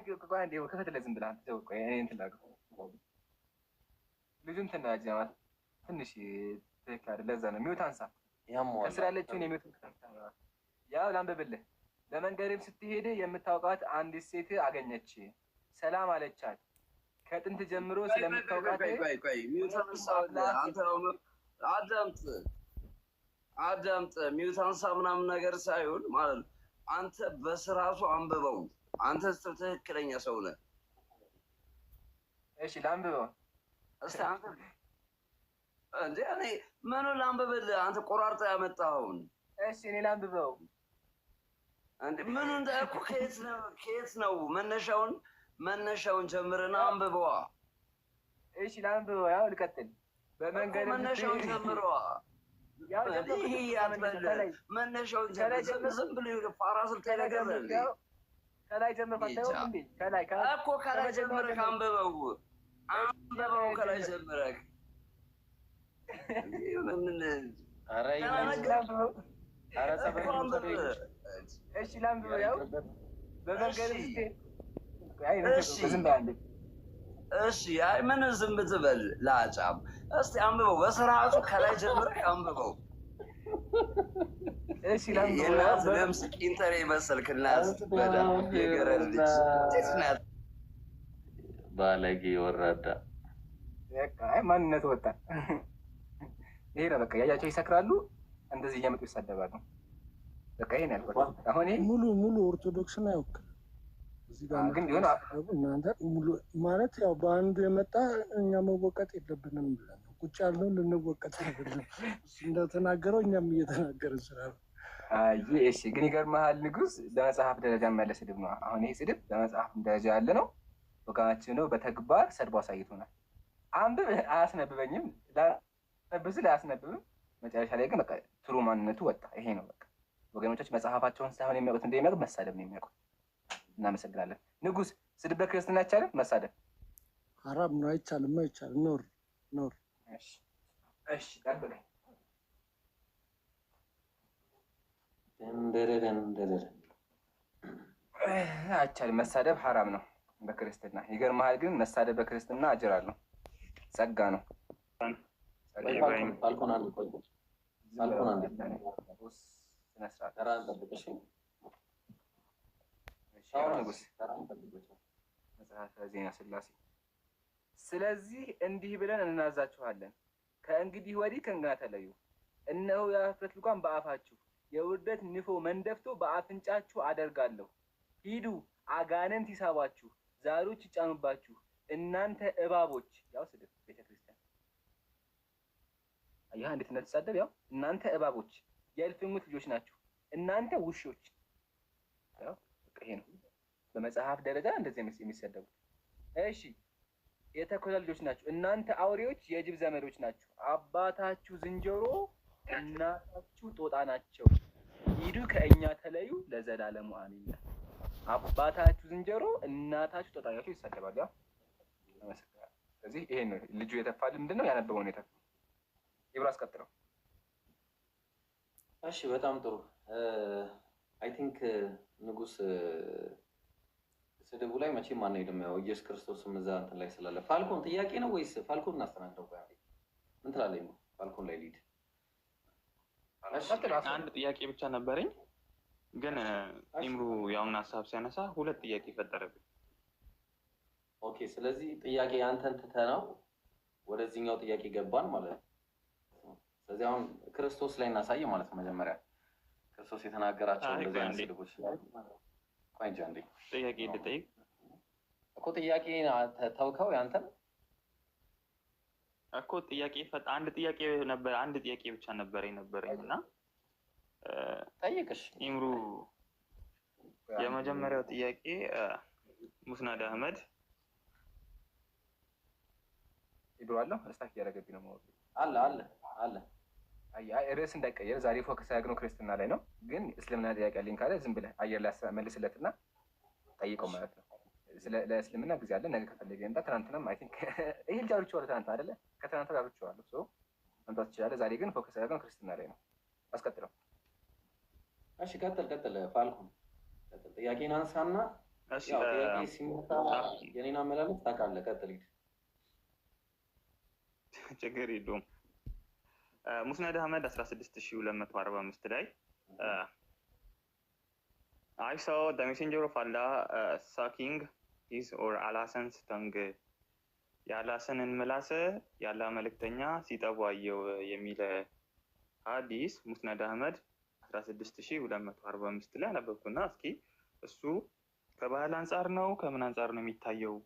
ቆይ አንዴ ከፈተለ ዝም ብለህ አንተ ቆይ እኔ እንትን ላድርገው ልጁን ተናጀማ ትንሽ ትክክል ለዛ ነው ሚውት አንሳ ከስራ ያለችውን የሚውት ያው ላንብብልህ ለመንገድም ስትሄድ የምታውቃት አንዲት ሴት አገኘች ሰላም አለቻት ከጥንት ጀምሮ ስለምታውቃት ቆይ ሚውት አንሳ አንተ አዳምጥ ሚውት አንሳ ምናምን ነገር ሳይሆን ማለት ነው አንተ በስራቱ አንብበው አንተ ትክክለኛ ሰው ነህ እሺ ላንብበው እስቲ አንተ እንዴ እኔ ምኑ ላንብብልህ አንተ ቆራርጠህ ያመጣኸውን እሺ እኔ ላንብበው እንዴ ምኑ እንደኮ ከየት ነው መነሻውን ጀምረና አንብበዋ እሺ ላንብበው ያው ልቀጥል በመንገድ መነሻውን ጀምረዋ ያው ይሄ ያትበል መነሻውን ጀምረህ ዝም ብለህ ፋራስል ተነገረኝ ከላይ ጀምረህ ፈተው እንዴ ከላይ ጀምረህ አንብበው ከላይ ጀምረህ ምን ኧረ እሺ ላንብበው ያው በመንገድ እሺ አይ ምን ዝም ብትበል ላጫም እስቲ አንብበው በስርዓቱ ከላይ ጀምረህ አንብበው እሺ ላንብበው ለምስኪ ኢንተር ይመስልክናስ በደም የገረድ ልጅ ትስናት ባለጌ ወራዳ በቃ አይ ማንነት ወጣ ይሄ ነው በቃ ያያቸው ይሰክራሉ እንደዚህ እየመጡ ይሳደባሉ በቃ ይሄን ያልኩት አሁን ሙሉ ኦርቶዶክስን አይወክልም እዚህ ጋር ግን ቢሆን እናንተ ሙሉ ማለት ያው በአንዱ የመጣ እኛ መወቀጥ የለብንም ብለን ቁጭ ያልነው ልንወቀጥ አይደለም እንደተናገረው እኛም እየተናገርን ስላለ አይ እሺ ግን ይገርምሃል ንጉስ በመጽሐፍ ደረጃ ያለ ስድብ ነው አሁን ይሄ ስድብ በመጽሐፍ ደረጃ ያለ ነው ወጋችን ነው በተግባር ሰድቦ አሳይቶናል አንብብ አያስነብበኝም ለብስ አያስነብብም መጨረሻ ላይ ግን በቃ ትሩ ማንነቱ ወጣ ይሄ ነው በቃ ወገኖቻችን መጽሐፋቸውን ሳይሆን የሚያውቁት እንደሚያውቁት መሳደብ ነው የሚያውቁት እናመሰግናለን ንጉስ ስድብ በክርስትና አይቻልም መሳደብ ሐራም ነው አይቻልም ኖር እሺ ጠብቀኝ አይቻልም መሳደብ ሐራም ነው በክርስትና ይገርምሃል ግን መሳደብ በክርስትና አጅር አለው ጸጋ ነው ባልኮን መጽሐፈ ዜና ሥላሴ ስለዚህ እንዲህ ብለን እናዛችኋለን ከእንግዲህ ወዲህ ከእንግዳ ተለዩ እነሆ የኀፍረት ልጓም በአፋችሁ የውርደት ንፎ መንደፍቶ በአፍንጫችሁ አደርጋለሁ ሂዱ አጋንንት ይሳባችሁ ዛሮች ይጫኑባችሁ እናንተ እባቦች ያው ስድብ ቤተክርስቲያን አያ እንዴት እንደተሳደብ ያው እናንተ እባቦች የእልፍኙት ልጆች ናችሁ እናንተ ውሾች ያው ይሄ ነው በመጽሐፍ ደረጃ እንደዚህ የሚሰደቡ እሺ የተኮላ ልጆች ናችሁ እናንተ አውሬዎች የጅብ ዘመዶች ናችሁ አባታችሁ ዝንጀሮ እናታችሁ ጦጣ ናቸው ሂዱ ከእኛ ተለዩ ለዘላለሙ አሜን አባታችሁ ዝንጀሮ እናታችሁ ጦጣ ናቸው ይሰደባሉ ያው ስለዚህ ይሄ ነው ልጁ የተፋል ምንድነው ያነበበው ነው የተፋ ይብራስ ቀጥለው እሺ በጣም ጥሩ አይ ቲንክ ንጉስ ስድቡ ላይ መቼም አንሄድም ያው ኢየሱስ ክርስቶስም እዛ እንትን ላይ ስላለ ፋልኮን ጥያቄ ነው ወይስ ፋልኮን እናስተናግደው ጋር ምን ትላለህ ፋልኮን ላይ ሊድ አንድ ጥያቄ ብቻ ነበረኝ ግን ኢምሩ ያውን ሐሳብ ሲያነሳ ሁለት ጥያቄ ፈጠረብኝ ኦኬ ስለዚህ ጥያቄ አንተን ትተናው ወደዚህኛው ጥያቄ ገባን ማለት ነው ስለዚህ አሁን ክርስቶስ ላይ እናሳየ ማለት ነው መጀመሪያ ክርስቶስ የተናገራቸው እንደዚህ አይነት ስድቦች ቆይ እንጂ አንዴ ጥያቄ ልጠይቅ እኮ ጥያቄ ተውከው ያንተን እኮ ጥያቄ አንድ ጥያቄ ነበር አንድ ጥያቄ ብቻ ነበረኝና ጠይቅሽ ኢምሩ የመጀመሪያው ጥያቄ ሙስናድ አህመድ ይብራለሁ እስታክ ያረጋግጥ ነው ማለት አለ አይ ርዕስ እንዳይቀየር ዛሬ ፎከስ ያደረግነው ክርስትና ላይ ነው ግን እስልምና ጥያቄ አለኝ ካለ ዝም ብለህ አየር ላይ መልስለትና ጠይቀው ማለት ነው ለእስልምና ጊዜ አለ ነገ ከፈለገ እንታ ትናንትናም አይ ቲንክ ይሄ ልጅ አውርቼዋለሁ ትናንት አይደለ ከትናንት ጋር አውርቼዋለሁ ሶ መምጣት ይችላል ዛሬ ግን ፎከስ ያደረግነው ክርስትና ላይ ነው አስቀጥለው እሺ ቀጥል ፋልኮን ቀጥል ጥያቄን አንሳና እሺ ያው ጥያቄ ሲመጣ የኔን አመላለስ ታውቃለህ። ቀጥል ሂድ። ችግር የለውም። ሙስነድ አህመድ 16245 ላይ I saw the messenger of Allah sucking his or Allah's tongue የአላህን ምላስ የአላህ መልእክተኛ ሲጠቡ አየው የሚል ሐዲስ ሙስነድ አህመድ 16245 ላይ አነበብኩና እስኪ እሱ ከባህል አንጻር ነው ከምን አንጻር ነው የሚታየው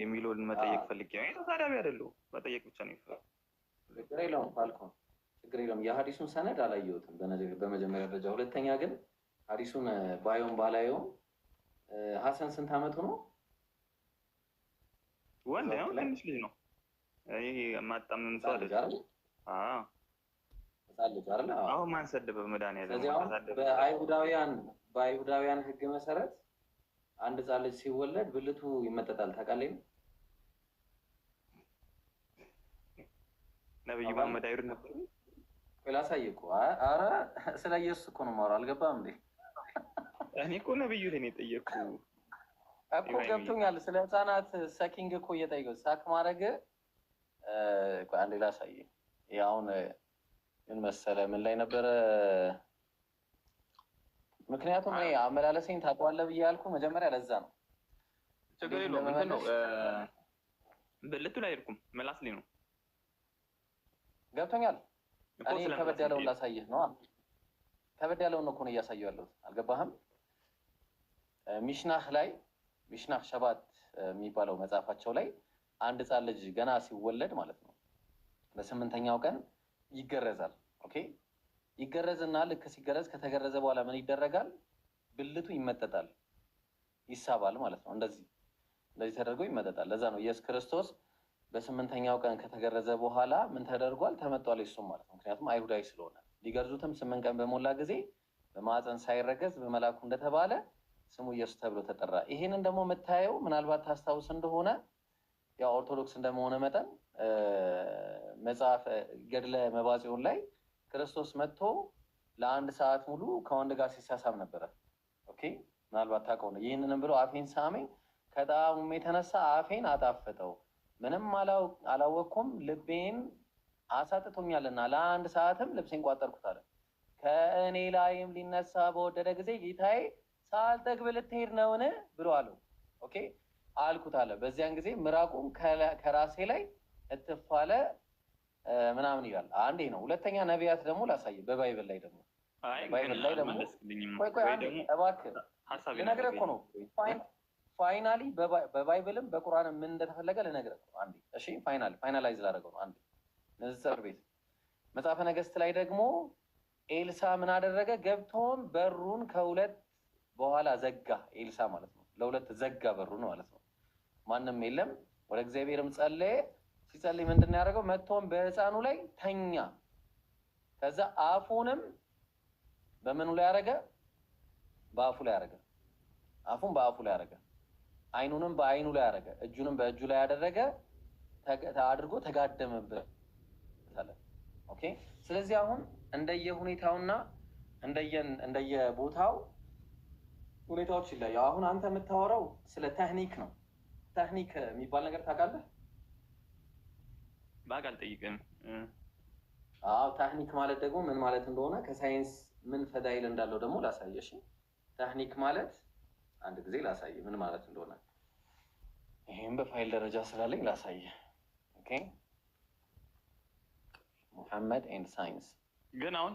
የሚለውን መጠየቅ ፈልጌ ነው። ተሳዳቢ አይደለሁ፣ መጠየቅ ብቻ ነው ይፈራ። ችግር የለውም ካልከው ችግር የለውም። የሐዲሱን ሰነድ አላየሁትም በመጀመሪያ ደረጃ። ሁለተኛ ግን ሐዲሱን ባየውም ባላየውም ሐሰን ስንት አመቱ ነው? ወንድ ነው፣ ትንሽ ልጅ ነው። ይሄ ማጣመም ሰው አይደለም። አዎ ህፃን ልጅ አይደል? አሁን ማን ሰደበ? መድኃኒዓለም ስለዚህ አሁን በአይሁዳውያን ህግ መሰረት አንድ ህፃን ልጅ ሲወለድ ብልቱ ይመጠጣል። ታውቃለህ? ነብዩ መሐመድ አይሩን ነበር። ቆይ ላሳይህ እኮ። ኧረ ስለ ኢየሱስ እኮ ነው የማወራው። አልገባህም እንዴ? እኔ እኮ ነብዩ ላይ ጠየቅኩ እኮ ገብቶኛል። ስለ ህፃናት ሰኪንግ እኮ እየጠየቁት ሳክ ማድረግ አንዴ ላሳይህ። አሁን ምን መሰለህ ምን ላይ ነበረ? ምክንያቱም እኔ አመላለሰኝ ታውቀዋለህ ብዬ ያልኩህ መጀመሪያ ለዛ ነው። ችግር የለውም። እንትን ነው ብልቱ ላይ አይደለም ምላስ ላይ ነው። ገብቶኛል። እኔ ከበድ ያለውን ላሳይህ ነው። ከበድ ያለውን እኮ ነው እያሳየሁ ያለሁት። አልገባህም? ሚሽናህ ላይ ሚሽናህ ሸባት የሚባለው መጽሐፋቸው ላይ አንድ ህፃን ልጅ ገና ሲወለድ ማለት ነው በ8ኛው ቀን ይገረዛል። ኦኬ ይገረዝና ልክ ሲገረዝ ከተገረዘ በኋላ ምን ይደረጋል? ብልቱ ይመጠጣል፣ ይሳባል ማለት ነው። እንደዚህ ተደርጎ ይመጠጣል። ለዛ ነው ኢየሱስ ክርስቶስ በ8ኛው ቀን ከተገረዘ በኋላ ምን ተደርጓል? ተመጧል እሱም ማለት ነው። ምክንያቱም አይሁዳዊ ስለሆነ ሊገርዙትም 8 ቀን በሞላ ጊዜ በማህፀን ሳይረገዝ በመላኩ እንደተባለ ስሙ ኢየሱስ ተብሎ ተጠራ። ይሄንን ደግሞ የምታየው ምናልባት ታስታውስ እንደሆነ ያው ኦርቶዶክስ እንደመሆነ መጠን መጽሐፍ ገድለ መባጽዮን ላይ ክርስቶስ መጥቶ ለ1 ሰዓት ሙሉ ከወንድ ጋር ሲሳሳም ነበረ። ኦኬ ምናልባት ታውቀው ነው። ይህንንም ብሎ አፌን ሳመኝ፣ ከጣዕሙም የተነሳ አፌን አጣፈጠው፣ ምንም አላወቅኩም፣ ልቤን አሳጥቶኛልና ለ1 ሰዓትም ልብሴን ቋጠርኩት አለ። ከእኔ ላይም ሊነሳ በወደደ ጊዜ ጌታዬ ሳልጠግብ ልትሄድ ነውን ብሎ አለው። ኦኬ አልኩት አለ። በዚያን ጊዜ ምራቁም ከራሴ ላይ እትፋለ ምናምን ይላል። አንዴ ነው። ሁለተኛ ነቢያት ደግሞ ላሳየ በባይብል ላይ ደግሞ ባይብል ላይ ደግሞ ቆይ አንዴ እባክህ ልነግርህ እኮ ነው። ፋይናሊ በባይብልም በቁርአንም ምን እንደተፈለገ ልነግርህ ነው። አንዴ እሺ፣ ፋይናላይዝ ላደርገው ነው። አንዴ ንጽጽር ቤት መጽሐፈ ነገሥት ላይ ደግሞ ኤልሳ ምን አደረገ? ገብቶም በሩን ከሁለት በኋላ ዘጋ። ኤልሳ ማለት ነው ለሁለት ዘጋ በሩን ማለት ነው። ማንም የለም። ወደ እግዚአብሔርም ጸለየ። ሲጸልይ ምንድን ነው ያደረገው? መጥቶም በህፃኑ ላይ ተኛ። ከዛ አፉንም በምኑ ላይ ያደረገ? በአፉ ላይ ያደረገ። አፉን በአፉ ላይ ያደረገ፣ አይኑንም በአይኑ ላይ ያደረገ፣ እጁንም በእጁ ላይ ያደረገ አድርጎ ተጋደመበት አለ። ኦኬ። ስለዚህ አሁን እንደየሁኔታውና እንደየቦታው ሁኔታዎች ይለያዩ። አሁን አንተ የምታወራው ስለ ቴክኒክ ነው። ቴክኒክ የሚባል ነገር ታውቃለህ? ባቅ አልጠይቅም። አዎ ቴክኒክ ማለት ደግሞ ምን ማለት እንደሆነ ከሳይንስ ምን ፈዳይል እንዳለው ደግሞ ላሳየሽ። ቴክኒክ ማለት አንድ ጊዜ ላሳየ ምን ማለት እንደሆነ። ይሄን በፋይል ደረጃ ስላለኝ ላሳየ። ኦኬ ሙሐመድ ኤንድ ሳይንስ ግን አሁን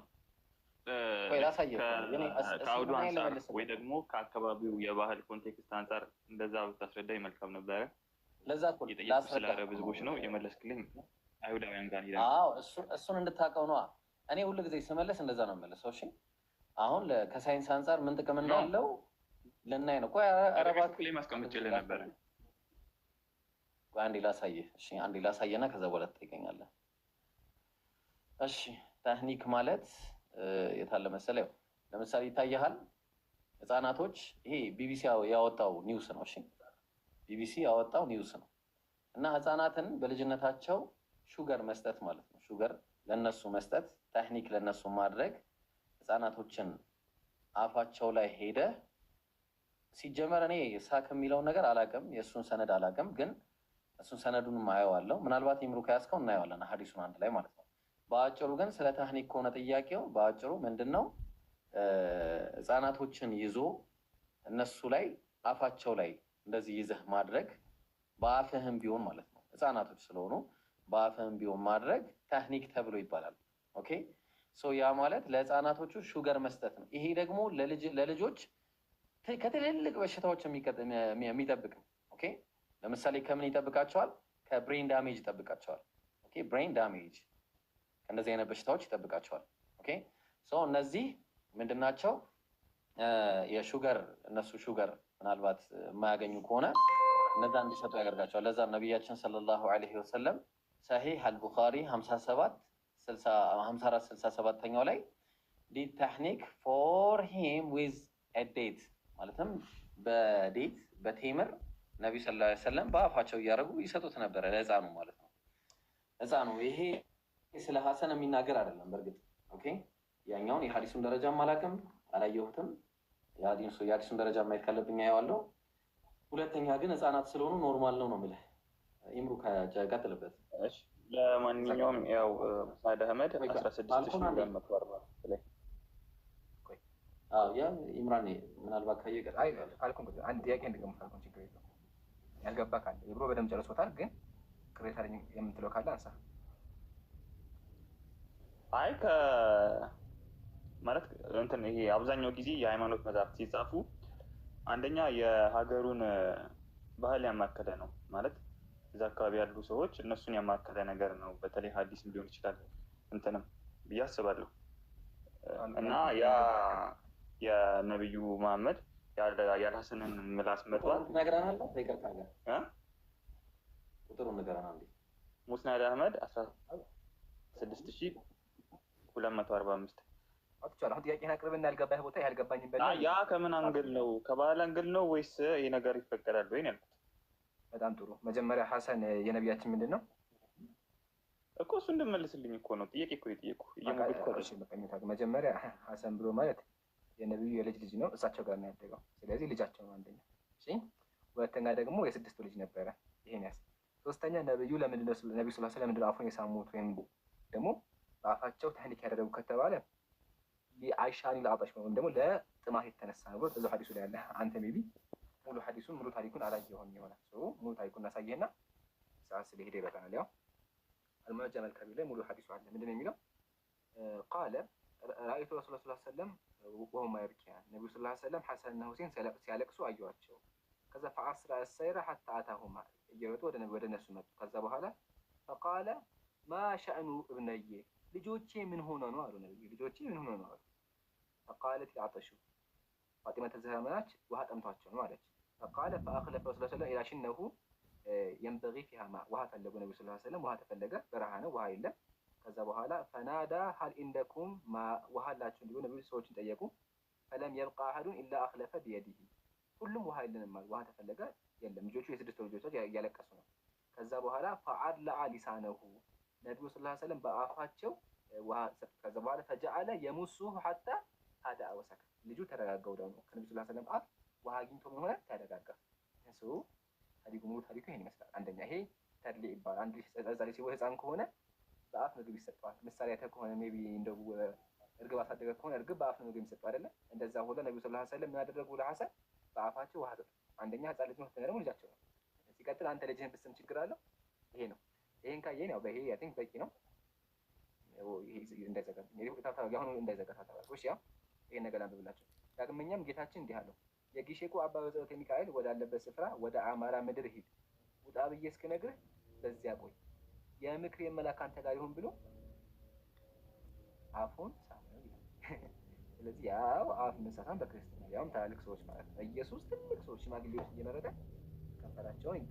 ከአውዱ አንጻር ወይ ደግሞ ከአካባቢው የባህል ኮንቴክስት አንጻር እንደዛ ብታስረዳኝ መልካም ነበረ። ለዛ እኮ ስለ አረብ ህዝቦች ነው የመለስክልኝ። አይሁዳውያን ጋር ሄዳ እሱን እንድታውቀው ነዋ። እኔ ሁሉ ጊዜ ስመለስ እንደዛ ነው የምመለሰው። እሺ አሁን ከሳይንስ አንጻር ምን ጥቅም እንዳለው ልናይ ነው። ቆይ አረባት ላይ ማስቀመጥልህ ነበረ። አንዴ ላሳየህ። እሺ አንዴ ላሳየና ከዛ በኋላ ትጠይቀኛለህ። እሺ ቴክኒክ ማለት የታለ መሰለህ? ለምሳሌ ይታያል ህፃናቶች፣ ይሄ ቢቢሲ ያወጣው ኒውስ ነው። እሺ ቢቢሲ ያወጣው ኒውስ ነው። እና ህፃናትን በልጅነታቸው ሹገር መስጠት ማለት ነው። ሹገር ለነሱ መስጠት፣ ቴክኒክ ለነሱ ማድረግ። ህፃናቶችን አፋቸው ላይ ሄደ ሲጀመር እኔ ሳክ የሚለውን ነገር አላውቅም፣ የእሱን ሰነድ አላውቅም፣ ግን እሱን ሰነዱንም አየዋለሁ። ምናልባት ይምሩ ከያዝከው እናየዋለን ሀዲሱን አንድ ላይ ማለት ነው። በአጭሩ ግን ስለ ተህኒክ ከሆነ ጥያቄው በአጭሩ ምንድን ነው ህፃናቶችን ይዞ እነሱ ላይ አፋቸው ላይ እንደዚህ ይዘህ ማድረግ በአፍህም ቢሆን ማለት ነው ህፃናቶች ስለሆኑ በአፍህም ቢሆን ማድረግ ተህኒክ ተብሎ ይባላል። ኦኬ ሶ ያ ማለት ለህፃናቶቹ ሹገር መስጠት ነው። ይሄ ደግሞ ለልጆች ከትልልቅ በሽታዎች የሚጠብቅ ነው። ኦኬ ለምሳሌ ከምን ይጠብቃቸዋል? ከብሬን ዳሜጅ ይጠብቃቸዋል። ኦኬ ብሬን ዳሜጅ ከእንደዚህ አይነት በሽታዎች ይጠብቃቸዋል። ኦኬ ሶ እነዚህ ምንድናቸው? የሹገር እነሱ ሹገር ምናልባት የማያገኙ ከሆነ እነዛ እንዲሰጡ ያደርጋቸዋል። ለዛ ነቢያችን ሰለላሁ ዐለይሂ ወሰለም ሰሂህ አልቡኻሪ 5467ኛው ላይ ዲድ ተህኒክ ፎር ሂም ዊዝ ዴት ማለትም በዴት በቴምር ነቢዩ ሰለላሁ ዐለይሂ ወሰለም በአፋቸው እያደረጉ ይሰጡት ነበረ ለህፃኑ ማለት ነው። ህፃኑ ይሄ ስለ ሀሰን የሚናገር አይደለም። በእርግጥ ኦኬ ያኛውን የሀዲሱን ደረጃም አላውቅም አላየሁትም። የሀዲሱን ደረጃ ማየት ካለብኝ አየዋለሁ። ሁለተኛ ግን ህፃናት ስለሆኑ ኖርማል ነው የምልህ። ኢምሩ ቀጥልበት። ለማንኛውም ያው ሳዕድ አህመድ 16,240 ላይ ያ ኢምራን ምናልባት ካየህ አልኩን አንድ ጥያቄ እንድገም ካልኩን ችግር የለውም። ያልገባ ካለ ኢብሮ በደምብ ጨርሶታል። ግን ቅሬታ የምትለው ካለ አንሳ። አይ ማለት እንትን ይሄ አብዛኛው ጊዜ የሃይማኖት መጽሐፍት ሲጻፉ አንደኛ የሀገሩን ባህል ያማከለ ነው ማለት እዛ አካባቢ ያሉ ሰዎች እነሱን ያማከለ ነገር ነው። በተለይ ሀዲስም ሊሆን ይችላል እንትንም ብዬ አስባለሁ። እና ያ የነብዩ መሐመድ ያልሐሰንን ምላስ መጥቷል ነገራናል። ይቅርታ ቁጥሩን ነገራናል። ሙስናድ አህመድ 16,245 አጥቻለሁ። አሁን ጥያቄህን አቅርብና ያልገባህ ቦታ ያልገባኝን በል። ያ ከምን አንግል ነው? ከባህል አንግል ነው ወይስ ይሄ ነገር ይፈቀዳል ወይ ነው ያልኩት። በጣም ጥሩ። መጀመሪያ ሐሰን የነቢያችን ምንድን ነው እኮ እሱ እንድመልስልኝ እኮ ነው ጥያቄ እኮ የጠየቁ መጀመሪያ ሐሰን ብሎ ማለት የነቢዩ የልጅ ልጅ ነው። እሳቸው ጋር ነው ያደገው። ስለዚህ ልጃቸው ነው አንደኛ። እሺ ሁለተኛ ደግሞ የስድስቱ ልጅ ነበረ። ይሄን ያስ ሶስተኛ ነብዩ ለምንድን ነው ነብዩ ሰለላሁ ዐለይሂ ወሰለም አፉን የሳሙት ወይም ደግሞ በአፋቸው ተህኒክ ያደረጉ ከተባለ ሊአይሻኒ ለአጣሽ ወይም ደግሞ ለጥማት የተነሳ ነው ብሎ እዛው ሐዲሱ ላይ ያለ። አንተ ሜቢ ሙሉ ሐዲሱን ሙሉ ታሪኩን አላየኸውም ይሆናል። ሙሉ ታሪኩን እናሳየህና ሰዓት ስለሄደ ይበቃናል። ያው አልሙዐጀም አልከቢር ላይ ሙሉ ሐዲሱ አለ። ምንድን ነው የሚለው? ቃለ ረአይቱ ረሱላ ሰለላሁ ዐለይሂ ወሰለም ወሁማ የብኪያን ነብዩ ሰለላሁ ዐለይሂ ወሰለም ሐሰንና ሁሴን ሲያለቅሱ አየኋቸው። ከዛ ፈአስራ ሰይረ ሐታ አታሁማ እየሮጡ ወደ እነሱ መጡ። ከዛ በኋላ ፈቃለ ማ ሸእኑ እብነዬ ልጆቼ ምን ሆነ ነው አሉ ነብዩ። ልጆቼ ምን ሆነ ነው አሉ። ፈቃለት ያጠሹ ፋጢማ ተዘራመናች ውሃ ጠምቷቸው ነው አለች። ፈቃለ ፈአኽለፈ ረሱላ ሰለላሁ ዐለይሂ ወሰለም ኢላ ሽነሁ የንበጊ ፊሃ ማ ውሃ ፈለጉ ነብዩ ሰለላሁ ዐለይሂ ወሰለም ውሃ ተፈለገ። በረሃ ነው ውሃ የለም። ከዛ በኋላ ፈናዳ ሀል ኢንደኩም ማ ውሃ አላችሁ እንዲሁ ነብዩ ሰዎችን ጠየቁ። ፈለም የብቃ አሐዱን ኢላ አኽለፈ ቢየዲሂ ሁሉም ውሃ የለንም ማለት ውሃ ተፈለገ የለም። ልጆቹ የስድስት ልጆች እያለቀሱ ነው። ከዛ በኋላ ፈዐድለዐ ሊሳነሁ ነብዩ ሰለላሁ ዐለይሂ ወሰለም በአፋቸው ውሃ ሰጡ። ከዛ በኋላ ፈጀዐለ የሙሱሁ ሐታ ሀደአ ወሰከ ልጁ ተረጋጋው ደግሞ ከነብዩ ሰለላሁ ዐለይሂ ወሰለም አፍ ውሃ አግኝቶ ምን ሆነ ተረጋጋ። እሱ ታሪኩ ሙሉ ታሪኩ ይሄን ይመስላል። አንደኛ ይሄ ተድሊ ይባላል። አንድ ልጅ ዛሬ ሲወ ህፃን ከሆነ በአፍ ምግብ ይሰጠዋል። ምሳሌ አይተህ ከሆነ ሜቢ እንደው እርግብ አሳደገ ከሆነ እርግብ በአፍ ምግብ የሚሰጠው አይደለ? እንደዛ ሁሉ ነብዩ ሰለላሁ ዐለይሂ ወሰለም ያደረጉ ለሐሰን በአፋቸው ውሃ ሰጡ። አንደኛ ህፃን ልጅ ነው፣ ሁለተኛ ደግሞ ልጃቸው ነው። ሲቀጥል አንተ ልጅህን ብትስም ችግር አለው? ይሄ ነው። ይሄን ካየን ያው በይሄ አይ ቲንክ በቂ ነው። ይሄ እንዳይዘጋ ያሁኑ እንዳይዘጋ ታታባሽ ያው ይሄን ነገር አንብብላችሁ። ዳግመኛም ጌታችን እንዲህ አለው የጊሼኩ አባ በጸሎተ ሚካኤል ወዳለበት ስፍራ ወደ አማራ ምድር ሂድ፣ ውጣ ብዬ እስክነግርህ በዚያ ቆይ፣ የምክር የመላክ አንተ ጋር ይሁን ብሎ አፉን ሳመው ይላል። ስለዚህ ያው አፍ መሳሳም በክርስትና ያውም ታላልቅ ሰዎች ማለት ነው። ኢየሱስ ትልቅ ሰዎች ሽማግሌዎች እየመረጠ ከንፈራቸውን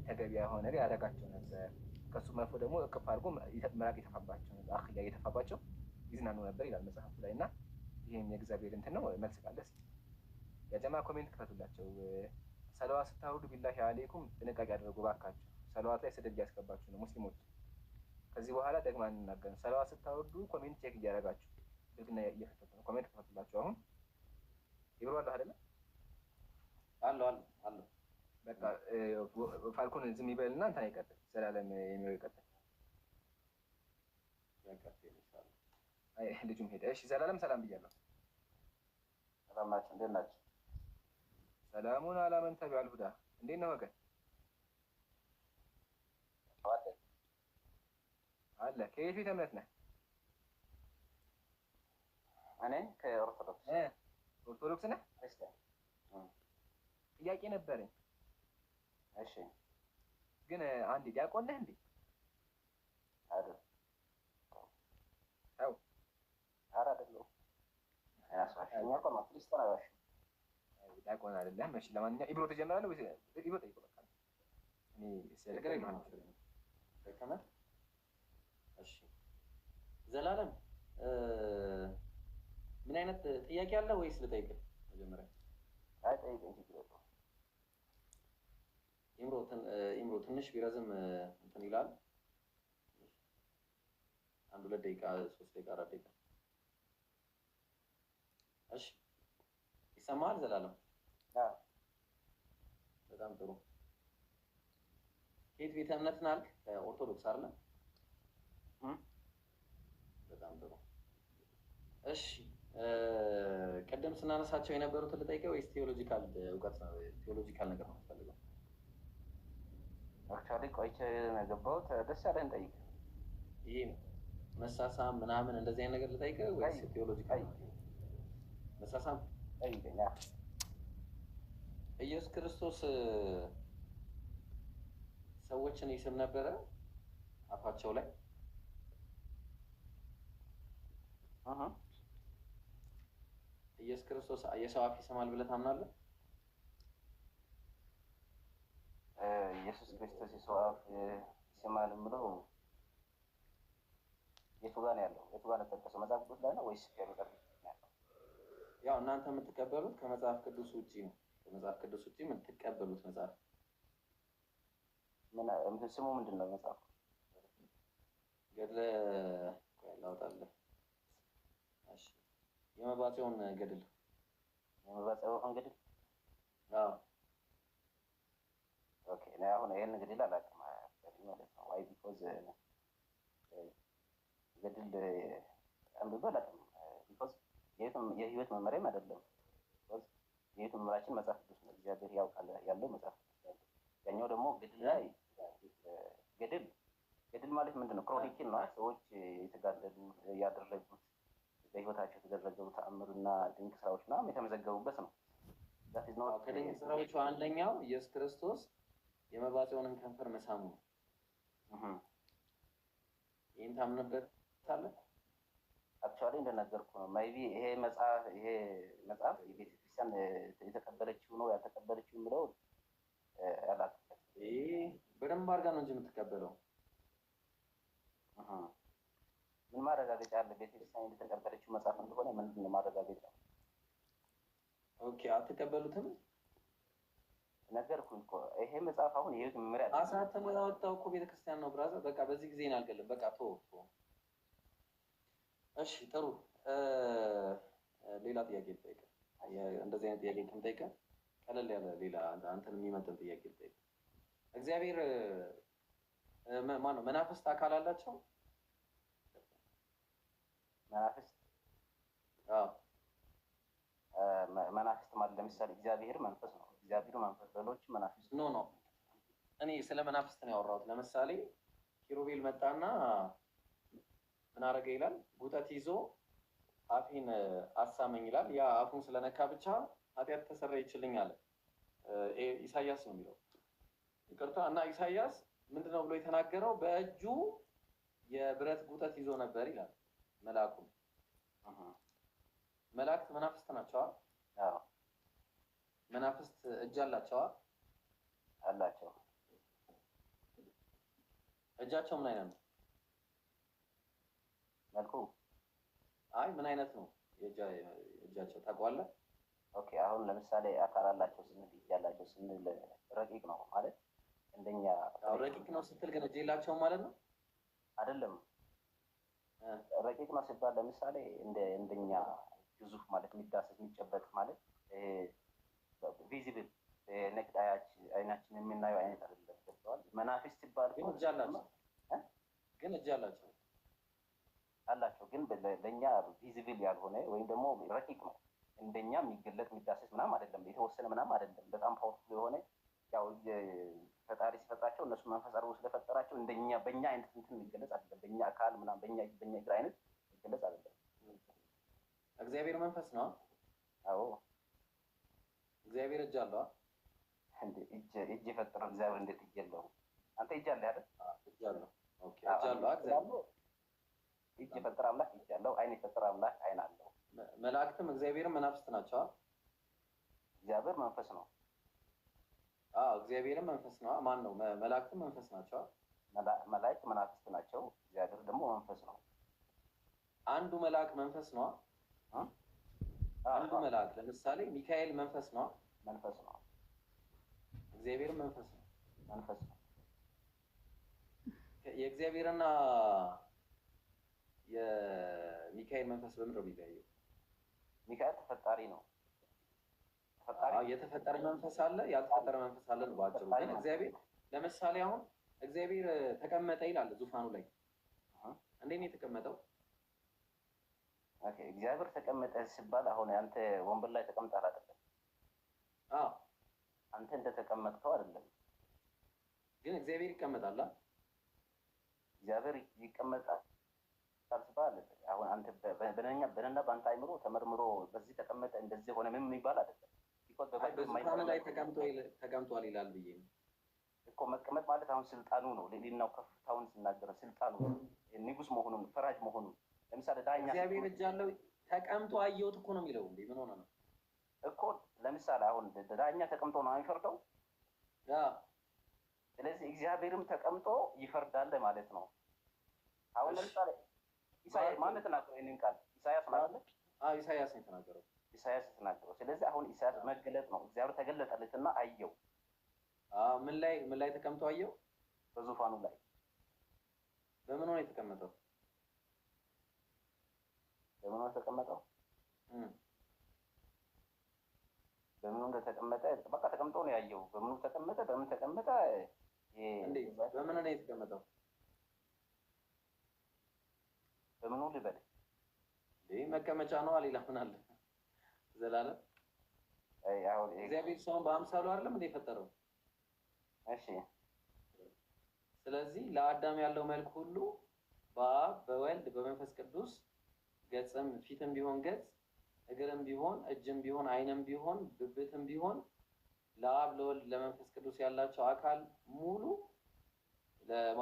ተገቢ የሆነ ያደረጋቸው ነበር። ከሱ መጥፎ ደግሞ እቅፍ አድርጎ ምራቅ የተፋባቸው ነበር። አኽያ የተፋባቸው ይዝናኑ ነበር ይላል መጽሐፉ ላይ። እና ይህም የእግዚአብሔር እንትን ነው። መልስ ካለስ የጀማ ኮሜንት ክፈቱላቸው። ሰለዋት ስታወርዱ ቢላሂ አለይኩም ጥንቃቄ አድርጉ ባካችሁ። ሰለዋት ላይ ስድብ እያስገባችሁ ነው ሙስሊሞች። ከዚህ በኋላ ደግማ እንናገር። ሰለዋት ስታወርዱ ኮሜንት ቼክ እያደረጋችሁ ልግና እየፈተቱ ነው። ኮሜንት ክፈቱላቸው። አሁን ይብሩ አለ አይደለ? አለው አለው። በቃ ፋልኮን ዝም ይበልና እንትን አይቀጥል ዘላለም የሚለው ይቀጥል። አይ ልጁም ሄደ። እሺ ዘላለም ሰላም ብያለሁ። ሰላም ናችሁ? እንዴት ናችሁ? ሰላሙን አላመን ተባል ሁዳ እንዴት ነው ወገን? አለ ከየት ቤተ እምነት ነህ? እኔ ከኦርቶዶክስ። ኦርቶዶክስ ነህ? ጥያቄ ነበረኝ። እሺ ግን አንዴ ዲያቆን ነህ እንዴ? አይደል? አው ኧረ አይደለሁም። ያስዋሽኝ እኮ ነው። ክርስቲያን አይዋሽም። ዲያቆን አይደለም። እሺ ለማንኛውም ኢብሮ ትጀምራለህ ወይስ ኢብሮ ጠይቆ በቃ እኔ ሰለከለ ማለት ነው። ደከመ። እሺ ዘላለም ምን አይነት ጥያቄ አለ ወይስ ልጠይቅህ መጀመሪያ? አይ ጠይቀኝ ችግር የለውም። ኢምሮ ትንሽ ቢረዝም እንትን ይላል። አንድ 2 ደቂቃ 3 ደቂቃ 4 ደቂቃ። እሺ ይሰማል ዘላለም? አዎ በጣም ጥሩ። ከየት ቤተ እምነት ነህ አልክ? ኦርቶዶክስ አይደል? በጣም ጥሩ። እሺ ቀደም ስናነሳቸው የነበሩትን ልጠይቀህ ወይስ ቴዎሎጂካል እውቀት ነው? ቴዎሎጂካል ነገር ነው የምትፈልገው? አክቹዋሊ ቆይቼ ነው የገባሁት። ደስ ያለህን ጠይቅ። ይሄ መሳሳም ምናምን እንደዚህ አይነት ነገር ልጠይቅህ ወይስ ቴዎሎጂካል? መሳሳም ጠይቀኝ። ኢየሱስ ክርስቶስ ሰዎችን ይስም ነበረ አፋቸው ላይ? ኢየሱስ ክርስቶስ የሰው አፍ ይስማል ብለህ ታምናለህ? ኢየሱስ ክርስቶስ የሰው አፍ ይስማል የምለው የቱ ጋር ነው ያለው? የቱ ጋር ነው የተጠቀሰው? መጽሐፍ ቅዱስ ላይ ነው ወይስ ከመጽሐፍ ቅዱስ ነው ያለው? ያው እናንተ የምትቀበሉት ከመጽሐፍ ቅዱስ ውጪ ነው። ከመጽሐፍ ቅዱስ ውጪ የምትቀበሉት መጽሐፍ ምን ስሙ ምንድን ነው? መጽሐፍ ገድለ ላውጣለህ። እሺ የመባጽዮን ገድል። የመባጽዮን ገድል? አዎ ኦኬ። እኔ አሁን ይሄን ገድል አላውቅም ማለት ነው። ዋይ ቢኮዝ ገድል አንብቤ አላውቅም። ቢኮዝ የህይወት መመሪያም አይደለም። ቢኮዝ የህይወት መመሪያችን መጽሐፍ ቅዱስ ነው። እግዚአብሔር ያውቃል ያለው መጽሐፍ ቅዱስ ነው። ያኛው ደግሞ ገድል ላይ ገድል ማለት ምንድን ነው? ክሮኒክል ነው። ሰዎች የተጋደሉ ያደረጉት በህይወታቸው የተደረገው ተአምርና ድንቅ ስራዎች ምናምን የተመዘገቡበት ነው። ከድንቅ ስራዎቹ አንደኛው ኢየሱስ ክርስቶስ የመባጽዮንን ከንፈር መሳሙ ነው። ይህን ታምንበታለህ? አክቹዋሊ እንደነገርኩ ነው። ሜይ ቢ ይሄ መጽሐፍ የቤተክርስቲያን የተቀበለችው ነው ያልተቀበለችው የሚለው አላውቅም። በደንብ አድርጋ ነው እንጂ የምትቀበለው። ምን ማረጋገጫ አለ? ቤተክርስቲያን የተቀበለችው መጽሐፍ እንደሆነ ምንድን ነው ማረጋገጫ? ኦኬ አትቀበሉትም? ነገርኩህ እኮ ይሄ መጽሐፍ አሁን የህይወት መመሪያ አሳተሞ ያወጣው እኮ ቤተክርስቲያን ነው ብራዘር። በቃ በዚህ ጊዜ አልገለም። በቃ ተወው። እሺ ጥሩ። ሌላ ጥያቄ ልጠይቅህ። እንደዚህ አይነት ጥያቄ ከምጠይቅህ ቀለል ያለ ሌላ አንተን የሚመጥን ጥያቄ ልጠይቅህ። እግዚአብሔር ማነው? መናፍስት አካል አላቸው? መናፍስት? አዎ መናፍስት ማለት ለምሳሌ እግዚአብሔር መንፈስ ነው። እግዚአብሔር መንፈስ፣ ሌሎች መናፍስት ኖ እኔ ስለ መናፍስት ነው ያወራሁት። ለምሳሌ ኪሩቤል መጣና ምን አደረገ ይላል? ጉጠት ይዞ አፌን አሳመኝ ይላል። ያ አፉን ስለነካ ብቻ ኃጢአት ተሰረየችልኝ አለ። ኢሳያስ ነው የሚለው ይቅርታ። እና ኢሳያስ ምንድነው ብሎ የተናገረው? በእጁ የብረት ጉጠት ይዞ ነበር ይላል መልአኩ። መላእክት መናፍስት ናቸው? አዎ መናፍስት እጅ አላቸው? አላቸው። እጃቸው ምን አይነት ነው? መልኩ? አይ ምን አይነት ነው እጃቸው ታውቀዋለህ? ኦኬ አሁን ለምሳሌ አካል አላቸው ስንል እጅ ያላቸው ስንል ረቂቅ ነው ማለት እንደኛ። ረቂቅ ነው ስትል ግን እጅ የላቸውም ማለት ነው? አይደለም። ረቂቅ ነው ሲባል ለምሳሌ እንደኛ ግዙፍ ማለት የሚዳሰስ የሚጨበጥ ማለት ቪዚብል ነው ግን እጅ አላቸው አላቸው ግን ለእኛ ቪዚብል ያልሆነ ወይም ደግሞ ረቂቅ ነው። እንደኛ የሚገለጥ የሚዳሰስ ምናምን አይደለም፣ የተወሰነ ምናምን አይደለም። በጣም ፓወርፉል የሆነ ያው ፈጣሪ ሲፈጥራቸው እነሱ መንፈስ አድርጎ ስለፈጠራቸው እንደኛ በእኛ አይነት እንትን የሚገለጽ አይደለም። በእኛ አካል ምናምን በእኛ እግር አይነት የሚገለጽ አይደለም። እግዚአብሔር መንፈስ ነው። አዎ እግዚአብሔር እጅ አለው እንዴ? እጅ የፈጠረው እግዚአብሔር እንዴት እጅ የለውም? አንተ እጅ አለ አይደል? እጅ አለው። ኦኬ እጅ አለው እግዚአብሔር። እጅ የፈጠረ አምላክ እጅ አለው። አይን የፈጠረ አምላክ አይን አለው። መላእክትም እግዚአብሔርም መናፍስት ናቸው። እግዚአብሔር መንፈስ ነው። እግዚአብሔርም መንፈስ ነው። ማን ነው? መላእክትም መንፈስ ናቸው። መላእክት መናፍስት ናቸው። እግዚአብሔር ደግሞ መንፈስ ነው። አንዱ መልአክ መንፈስ ነው። አንዱ መልአክ ለምሳሌ ሚካኤል መንፈስ ነው። መንፈስ ነው። እግዚአብሔር መንፈስ ነው። መንፈስ ነው። የእግዚአብሔርና የሚካኤል መንፈስ በምን ነው የሚለያየው? ሚካኤል ተፈጣሪ ነው። የተፈጠረ መንፈስ አለ፣ ያልተፈጠረ መንፈስ አለ ነው ባጭሩ። ግን እግዚአብሔር ለምሳሌ አሁን እግዚአብሔር ተቀመጠ ይላል ዙፋኑ ላይ። እንዴት ነው የተቀመጠው? እግዚአብሔር ተቀመጠ ሲባል አሁን አንተ ወንበር ላይ ተቀምጠሃል አይደለም? አንተ እንደተቀመጥከው አይደለም። ግን እግዚአብሔር ይቀመጣል። እግዚአብሔር ይቀመጣል ሲባል አሁን አንተ በነና በአንተ አይምሮ ተመርምሮ በዚህ ተቀመጠ እንደዚህ ሆነ ምን የሚባል አይደለም። በዙፋኑ ላይ ተቀምጧል ይላል ብዬ ነው እኮ። መቀመጥ ማለት አሁን ስልጣኑ ነው። ሌላው ከፍታውን ሲናገር ስልጣኑ ንጉስ መሆኑን ፈራጅ መሆኑን ለምሳሌ ዳኛ እግዚአብሔር እጅ አለው ተቀምጦ አየሁት እኮ ነው የሚለው። እንዴ ምን ሆነ ነው እኮ። ለምሳሌ አሁን ዳኛ ተቀምጦ ነው የሚፈርደው። ስለዚህ እግዚአብሔርም ተቀምጦ ይፈርዳል ማለት ነው። አሁን ለምሳሌ ኢሳያስ ማለት ተናገረው ይሄንን ቃል ኢሳያስ ማለት ነው። ኢሳያስ ነው የተናገረው። ኢሳያስ ተናገረው። ስለዚህ አሁን ኢሳያስ መገለጥ ነው። እግዚአብሔር ተገለጠለትና አየው። ምን ላይ ተቀምጦ አየው? በዙፋኑ ላይ። በምን ሆነ የተቀመጠው? በምን ሆነ ተቀመጠው? በምን እንደተቀመጠ በቃ ተቀምጦ ነው ያየው። በምን ተቀመጠ? በምን ተቀመጠ? እንዴ በምን ነው የተቀመጠው? በምን ልበል? መቀመጫ ነው አለ። ምን አለ ዘላለም? አሁን እግዚአብሔር ሰውን በአምሳሉ አይደለም እንደ የፈጠረው? እሺ። ስለዚህ ለአዳም ያለው መልክ ሁሉ በአብ በወልድ በመንፈስ ቅዱስ ገጽም ፊትም ቢሆን ገጽ፣ እግርም ቢሆን እጅም ቢሆን አይንም ቢሆን ብብትም ቢሆን ለአብ ለወልድ ለመንፈስ ቅዱስ ያላቸው አካል ሙሉ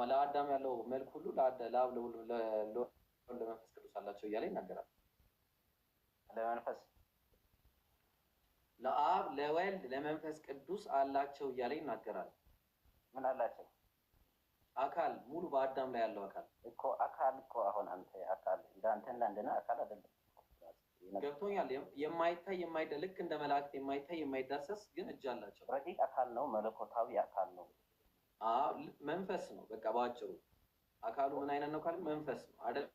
ለአዳም ያለው መልክ ሁሉ ለአብ ለወልድ ለመንፈስ ቅዱስ አላቸው እያለ ይናገራል። ለመንፈስ ለአብ ለወልድ ለመንፈስ ቅዱስ አላቸው እያለ ይናገራል። ምን አላቸው? አካል ሙሉ በአዳም ላይ ያለው አካል እኮ አካል እኮ አሁን አንተ አካል እንዳንተና እንደና አካል አይደለም። ገብቶኛል። የማይታይ ልክ እንደ መላእክት የማይታይ የማይዳሰስ ግን እጅ አላቸው። ረቂቅ አካል ነው። መለኮታዊ አካል ነው። መንፈስ ነው። በቃ ባጭሩ አካሉ ምን አይነት ነው ካልን መንፈስ ነው አይደል?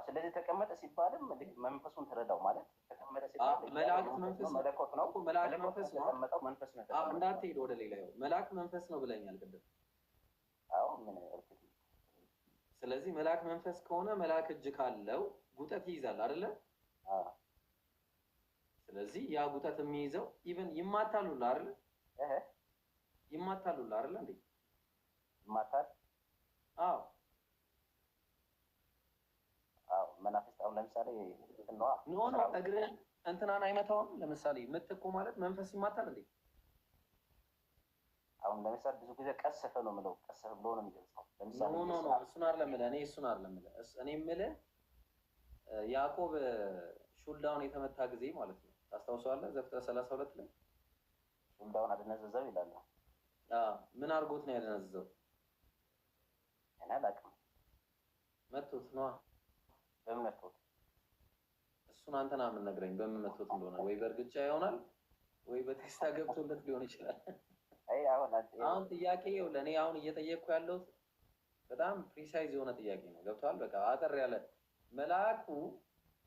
ስለዚህ ተቀመጠ ሲባልም መንፈሱን ተረዳው ማለት ተቀመጠ ሲባል መላእክት መንፈስ መለኮት ነው። መላእክት መንፈስ ነው። ተቀመጠው መንፈስ ነው። እንዳትሄድ ወደ ሌላ መላእክት መንፈስ ነው ብለኛል ቅድም። አዎ ምን እርግጥ። ስለዚህ መልአክ መንፈስ ከሆነ መልአክ እጅ ካለው ጉጠት ይይዛል አይደለ? ስለዚህ ያ ጉጠት የሚይዘው ኢቭን ይማታሉላ አይደለ? ይማታሉላ አይደለ እንዴ? ይማታል። አዎ መናፍስት አሁን ለምሳሌ ኖ እግርህን እንትናን አይመታውም። ለምሳሌ ምት እኮ ማለት መንፈስ ይማታል እንዴ? አሁን ለምሳሌ ብዙ ጊዜ ቀሰፈ ነው የምለው። ቀሰፈ ብሎ ነው የሚገልጸው። ለምሳሌ ኖ እሱን አይደለም የምልህ እኔ እሱን አይደለም የምልህ እኔ የምልህ ያዕቆብ ሹልዳውን የተመታ ጊዜ ማለት ነው። ታስታውሰዋለህ? ዘፍጥረት 32 ላይ ሹልዳውን አደነዘዘው ይላል። ምን አድርጎት ነው ያደነዘዘው? እኔ አላውቅም። መቶት ነዋ። በምን መቶት? እሱን አንተ ና የምንነግረኝ በምን መቶት እንደሆነ። ወይ በእርግጫ ይሆናል ወይ በቴስታ ገብቶለት ሊሆን ይችላል። አሁን ጥያቄ ለእኔ አሁን እየጠየቅኩ ያለሁት በጣም ፕሪሳይዝ የሆነ ጥያቄ ነው። ገብቶሃል? በቃ አጠር ያለ መልአኩ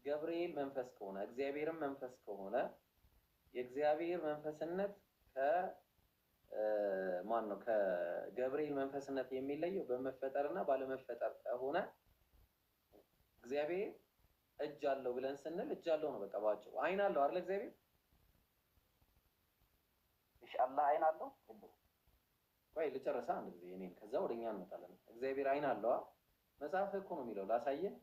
ገብርኤል መንፈስ ከሆነ እግዚአብሔርም መንፈስ ከሆነ የእግዚአብሔር መንፈስነት ከማን ማለት ነው ከገብርኤል መንፈስነት የሚለየው በመፈጠርና ባለመፈጠር ከሆነ እግዚአብሔር እጅ አለው ብለን ስንል እጅ አለው ነው በቃ ባጭሩ። አይን አለው አይደል እግዚአብሔር? እሺ አላህ አይን አለው? ቆይ ልጨርሳ አንድ ጊዜ እኔን፣ ከዛ ወደኛ እንመጣለን። እግዚአብሔር አይን አለው መጽሐፍ እኮ ነው የሚለው። ላሳየህ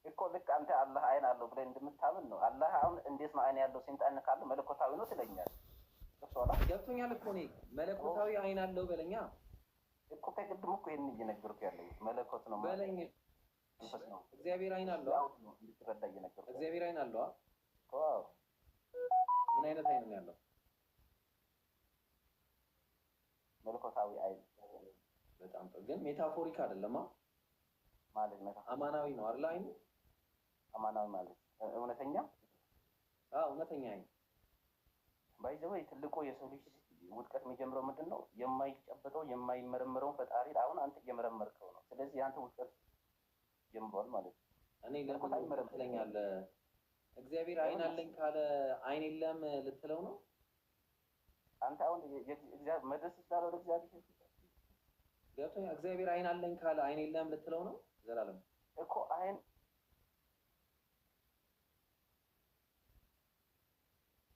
እኮ ልክ አንተ አላህ አይን አለው ብለን እንደምታምን ነው። አላህ አሁን እንዴት ነው አይን ያለው? ሲንጣን ካለ መለኮታዊ ነው ትለኛለህ። ገብቶኛል እኮ እኔ መለኮታዊ አይን አለው በለኛ እኮ ከቅድም እኮ ይሄን እየነገርኩ ያለው መለኮት ነው በለኝ። እግዚአብሔር አይን አለው እንድትረዳ እየነገርኩ። እግዚአብሔር አይን አለው። ዋው ምን አይነት አይን ነው ያለው? መለኮታዊ አይን። በጣም ጥሩ። ግን ሜታፎሪክ አይደለም ማለት ነው። አማናዊ ነው አይደል? አይኑ አማናዊ ማለት እውነተኛ። እውነተኛ አይን ባይዘው ትልቁ የሰው ልጅ ውድቀት የሚጀምረው ምንድን ነው? የማይጨበጠው የማይመረመረውን ፈጣሪ አሁን አንተ እየመረመርከው ነው። ስለዚህ አንተ ውድቀት ጀምሯል ማለት ነው። እኔ ለምን ትለኛለህ? እግዚአብሔር አይን አለኝ ካለ አይን የለም ልትለው ነው? አንተ አሁን እግዚአብሔር መድረስ ይችላል ወደ እግዚአብሔር ገብቶኛል። እግዚአብሔር አይን አለኝ ካለ አይን የለም ልትለው ነው? ዘላለም እኮ አይን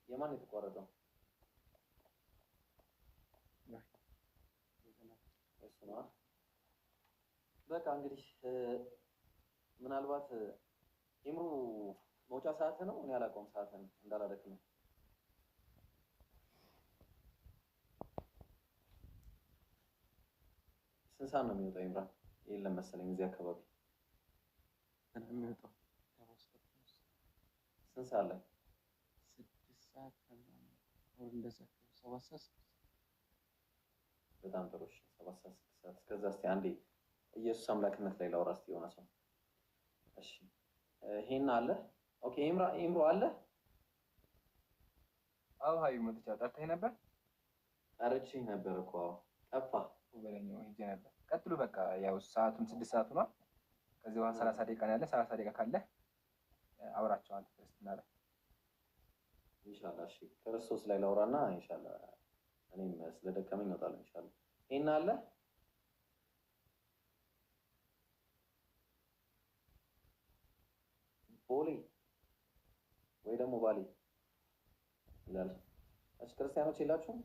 የማን የተቋረጠው? እሱ ነው። በቃ እንግዲህ ምናልባት ኢምሩ መውጫ ሰዓት ነው። እኔ አላውቀውም ሰዓትን እንዳላደክም ነው። ስንት ሰዓት ነው የሚወጣው? ኢምራን የለም መሰለኝ እዚህ አካባቢ የሚወጣው ስንት ሰዓት ላይ? 6 ሰዓት ከምናምን ወር እንደዛ 7 ሰዓት። በጣም ጥሩ። እሺ 7 ሰዓት 6 ሰዓት። እስከዛ እስኪ አንዴ ኢየሱስ አምላክነት ላይ ላውራ እስኪ የሆነ ሰው። እሺ ይሄን አለ። ኦኬ ኢምሮ አለ። አዎ ሀዩ መጥቻ ጠርተህ ነበር? ጠርቼህ ነበር እኮ ጠፋ በለኛው ሂጅ ነበር። ቀጥሉ በቃ ያው ሰዓቱም 6 ሰዓት ሆኗል። ከዚህ በኋላ 30 ደቂቃ ነው ያለ። 30 ደቂቃ ካለ አውራቸዋል ክርስትና ላይ ኢንሻአላህ። እሺ ክርስቶስ ላይ ላውራና ኢንሻአላህ እኔም ስለደከመኝ እወጣለሁ ኢንሻአላህ። ይሄን አለ ቦሌ ወይ ደግሞ ባሌ ይላል። እሺ ክርስቲያኖች የላችሁም?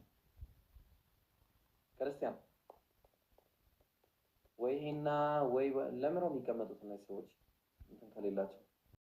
ክርስቲያን ወይ ይሄና ወይ ለምን ነው የሚቀመጡት እነዚህ ሰዎች እንትን ከሌላቸው?